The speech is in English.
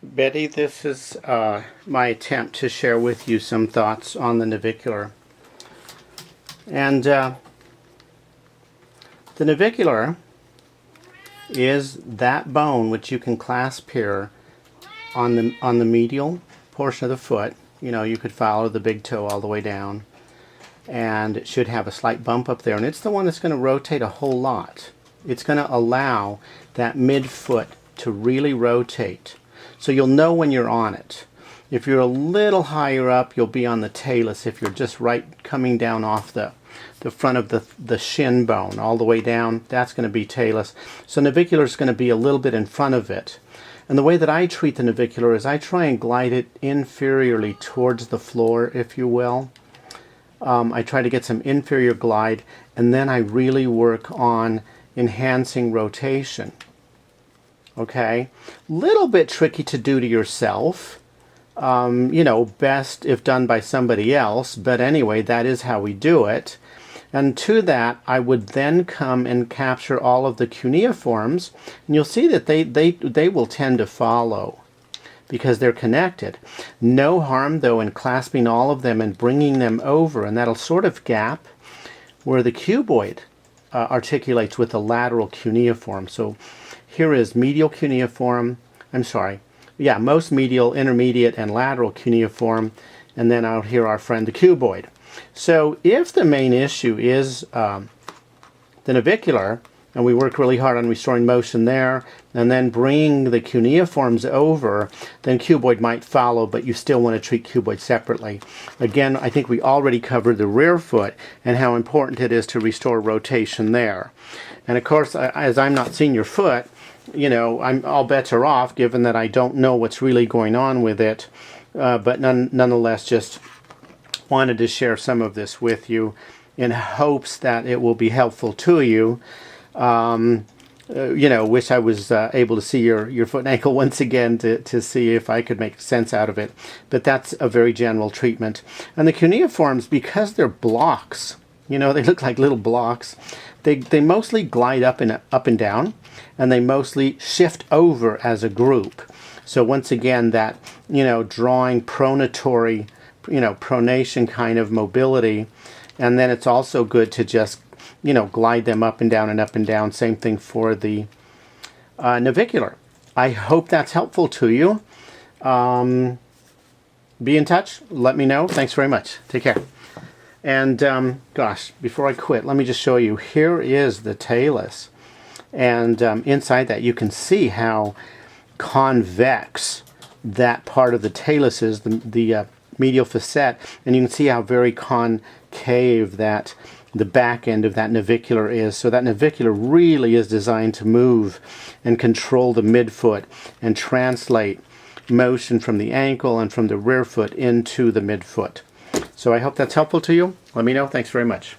Betty, this is my attempt to share with you some thoughts on the navicular. And the navicular is that bone which you can clasp here on the medial portion of the foot. You know, you could follow the big toe all the way down, and it should have a slight bump up there, and it's the one that's going to rotate a whole lot. It's going to allow that midfoot to really rotate. So you'll know when you're on it. If you're a little higher up, you'll be on the talus. If you're just right coming down off the front of the shin bone all the way down, that's going to be talus. So navicular is going to be a little bit in front of it. And the way that I treat the navicular is I try and glide it inferiorly towards the floor, if you will. I try to get some inferior glide, and then I really work on enhancing rotation. Okay, little bit tricky to do to yourself, you know, best if done by somebody else, but anyway, that is how we do it. And to that, I would then come and capture all of the cuneiforms, and you'll see that they will tend to follow because they're connected. No harm, though, in clasping all of them and bringing them over, and that'll sort of gap where the cuboid articulates with the lateral cuneiform. So here is medial cuneiform, most medial, intermediate, and lateral cuneiform, and then out here our friend the cuboid. So if the main issue is the navicular, and we work really hard on restoring motion there, and then bringing the cuneiforms over, then cuboid might follow, but you still want to treat cuboid separately. Again, I think we already covered the rear foot and how important it is to restore rotation there. And of course, as I'm not seeing your foot, you know, all bets are off, given that I don't know what's really going on with it, but nonetheless, just wanted to share some of this with you in hopes that it will be helpful to you. You know, wish I was able to see your foot and ankle once again to see if I could make sense out of it. But that's a very general treatment. And the cuneiforms, because they're blocks, you know, they look like little blocks, they mostly glide up and down, and they mostly shift over as a group. So once again, that, you know, drawing pronatory, you know, pronation kind of mobility. And then it's also good to just, you know, glide them up and down and up and down. Same thing for the navicular. I hope that's helpful to you. Be in touch. Let me know. Thanks very much. Take care. And gosh, before I quit, let me just show you. Here is the talus. And inside that, you can see how convex that part of the talus is, the medial facet. And you can see how very concave that the back end of that navicular is. So that navicular really is designed to move and control the midfoot and translate motion from the ankle and from the rear foot into the midfoot. So I hope that's helpful to you. Let me know. Thanks very much.